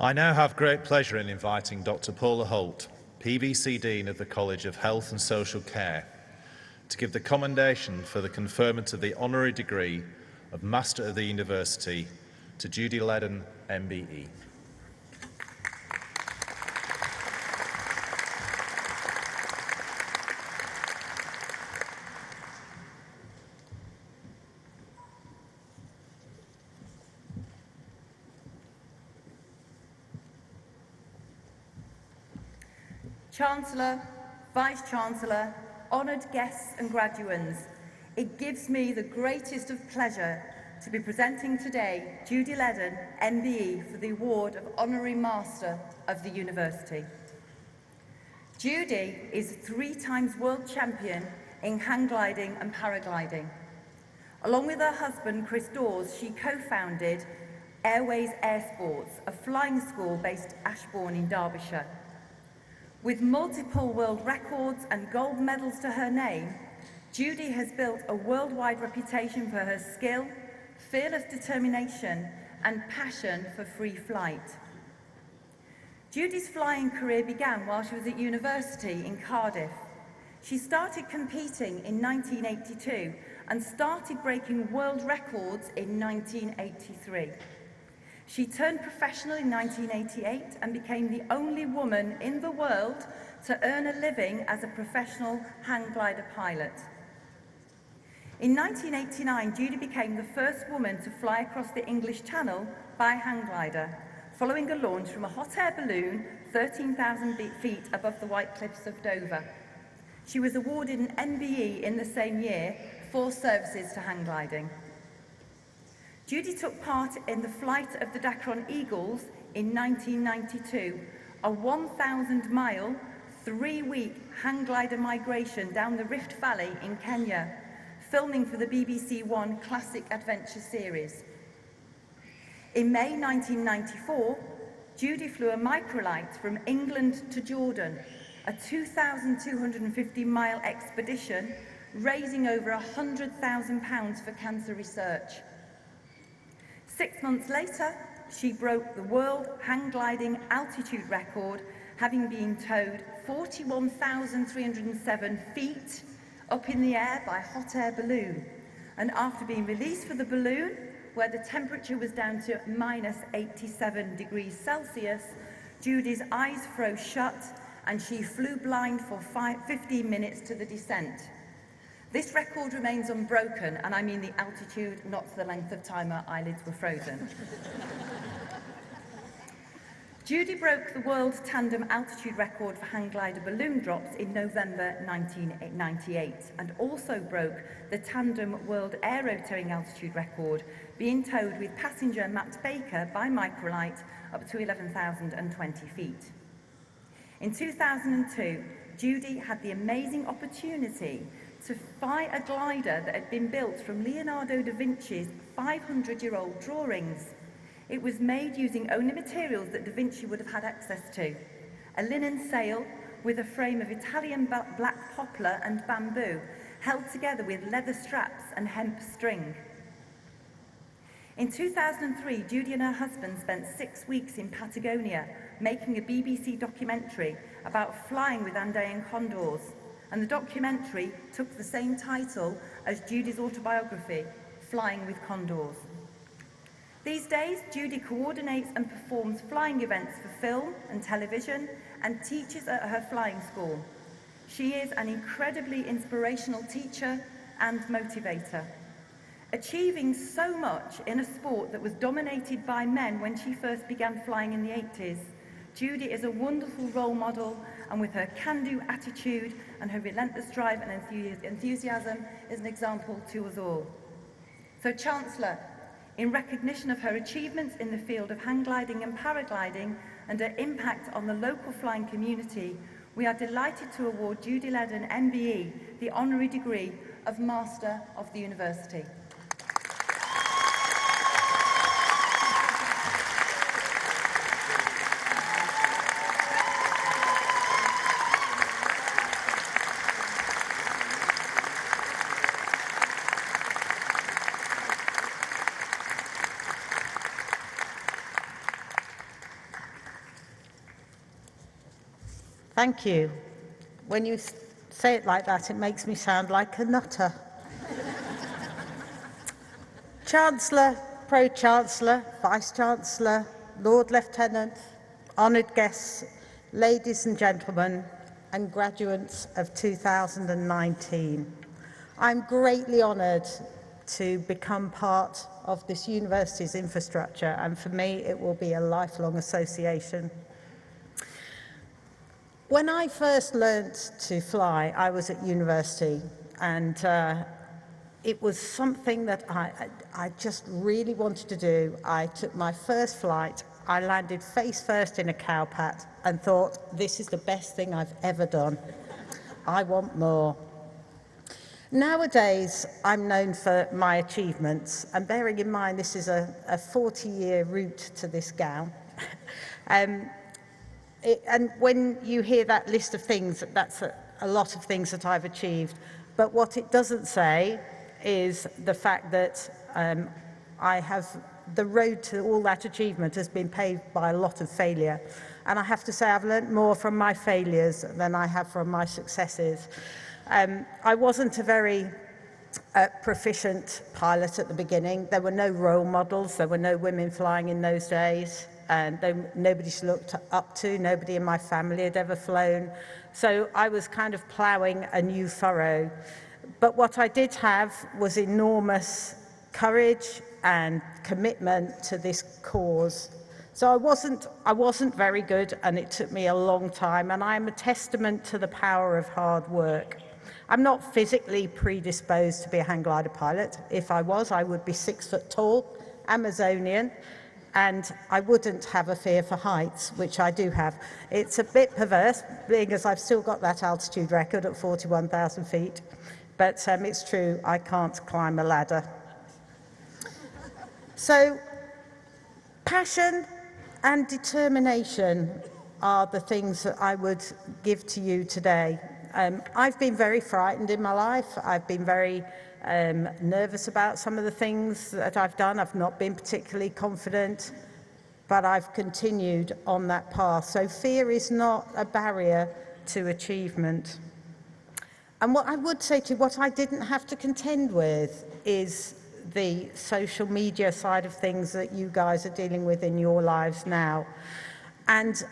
I now have great pleasure in inviting Dr. Paula Holt, PVC Dean of the College of Health and Social Care, to give the commendation for the conferment of the honorary degree of Master of the University to Judy Leden MBE. Chancellor, Vice-Chancellor, honoured guests and graduands, it gives me the greatest of pleasure to be presenting today Judy Leden MBE for the award of Honorary Master of the University. Judy is 3 times world champion in hang gliding and paragliding. Along with her husband Chris Dawes, she co-founded Airways Air Sports, a flying school based at Ashbourne in Derbyshire. With multiple world records and gold medals to her name, Judy has built a worldwide reputation for her skill, fearless determination, and passion for free flight. Judy's flying career began while she was at university in Cardiff. She started competing in 1982 and started breaking world records in 1983. She turned professional in 1988 and became the only woman in the world to earn a living as a professional hang glider pilot. In 1989, Judy became the first woman to fly across the English Channel by hang glider, following a launch from a hot air balloon 13,000 feet above the White Cliffs of Dover. She was awarded an MBE in the same year for services to hang gliding. Judy took part in the flight of the Dacron Eagles in 1992, a 1,000-mile, 3-week hang glider migration down the Rift Valley in Kenya, filming for the BBC One Classic Adventure series. In May 1994, Judy flew a microlight from England to Jordan, a 2,250-mile expedition, raising over £100,000 for cancer research. 6 months later, she broke the world hang gliding altitude record, having been towed 41,307 feet up in the air by a hot air balloon. And after being released for the balloon, where the temperature was down to -87 degrees Celsius, Judy's eyes froze shut and she flew blind for 15 minutes to the descent. This record remains unbroken, and I mean the altitude, not the length of time her eyelids were frozen. Judy broke the world tandem altitude record for hang glider balloon drops in November 1998 and also broke the tandem world aero towing altitude record, being towed with passenger Matt Baker by microlight up to 11,020 feet. In 2002, Judy had the amazing opportunity to fly a glider that had been built from Leonardo da Vinci's 500-year-old drawings. It was made using only materials that da Vinci would have had access to: a linen sail with a frame of Italian black poplar and bamboo, held together with leather straps and hemp string. In 2003, Judy and her husband spent 6 weeks in Patagonia making a BBC documentary about flying with Andean condors. And the documentary took the same title as Judy's autobiography, Flying with Condors. These days, Judy coordinates and performs flying events for film and television and teaches at her flying school. She is an incredibly inspirational teacher and motivator. Achieving so much in a sport that was dominated by men when she first began flying in the 80s, Judy is a wonderful role model, and with her can-do attitude and her relentless drive and enthusiasm is an example to us all. So, Chancellor, in recognition of her achievements in the field of hang gliding and paragliding and her impact on the local flying community, we are delighted to award Judy Leden MBE the honorary degree of Master of the University. Thank you. When you say it like that, it makes me sound like a nutter. Chancellor, Pro-Chancellor, Vice-Chancellor, Lord Lieutenant, honoured guests, ladies and gentlemen, and graduates of 2019. I'm greatly honoured to become part of this university's infrastructure, and for me it will be a lifelong association. When I first learnt to fly, I was at university, and it was something that I just really wanted to do. I took my first flight, I landed face first in a cowpat and thought, this is the best thing I've ever done. I want more. Nowadays, I'm known for my achievements, and bearing in mind this is a 40-year route to this gown. And when you hear that list of things, that's a lot of things that I've achieved. But what it doesn't say is the fact that the road to all that achievement has been paved by a lot of failure. And I have to say I've learnt more from my failures than I have from my successes. I wasn't a very proficient pilot at the beginning. There were no role models. There were no women flying in those days. And nobody looked up to, nobody in my family had ever flown. So I was kind of ploughing a new furrow. But what I did have was enormous courage and commitment to this cause. So I wasn't very good, and it took me a long time, and I am a testament to the power of hard work. I'm not physically predisposed to be a hang glider pilot. If I was, I would be 6 foot tall, Amazonian, and I wouldn't have a fear for heights, which I do have. It's a bit perverse, being as I've still got that altitude record at 41,000 feet, but it's true, I can't climb a ladder. So, passion and determination are the things that I would give to you today. I've been very frightened in my life. I've been very nervous about some of the things that I've done. I've not been particularly confident, but I've continued on that path. So fear is not a barrier to achievement. And what I would say to you, what I didn't have to contend with is the social media side of things that you guys are dealing with in your lives now. And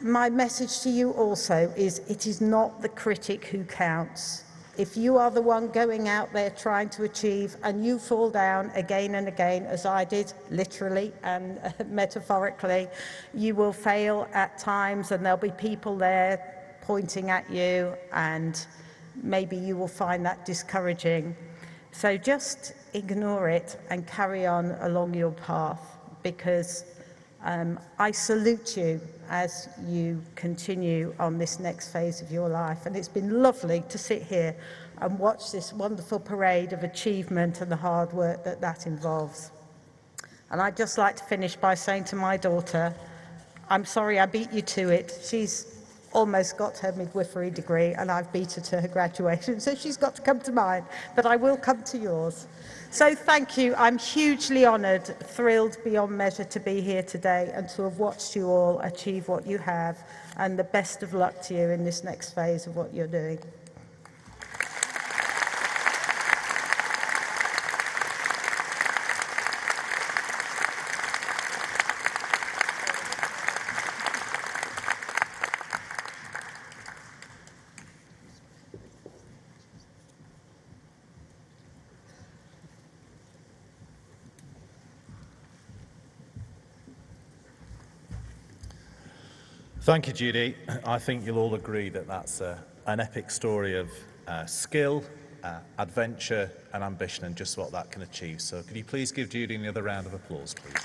my message to you also is it is not the critic who counts. If you are the one going out there trying to achieve and you fall down again and again, as I did, literally and metaphorically, you will fail at times, and there'll be people there pointing at you, and maybe you will find that discouraging. So just ignore it and carry on along your path, because I salute you as you continue on this next phase of your life. And it's been lovely to sit here and watch this wonderful parade of achievement and the hard work that involves. And I'd just like to finish by saying to my daughter, I'm sorry I beat you to it. She's almost got her midwifery degree, and I've beat her to her graduation, so she's got to come to mine, but I will come to yours. So thank you. I'm hugely honoured, thrilled beyond measure to be here today and to have watched you all achieve what you have, and the best of luck to you in this next phase of what you're doing. Thank you, Judy. I think you'll all agree that that's an epic story of skill, adventure and ambition, and just what that can achieve. So could you please give Judy another round of applause, please?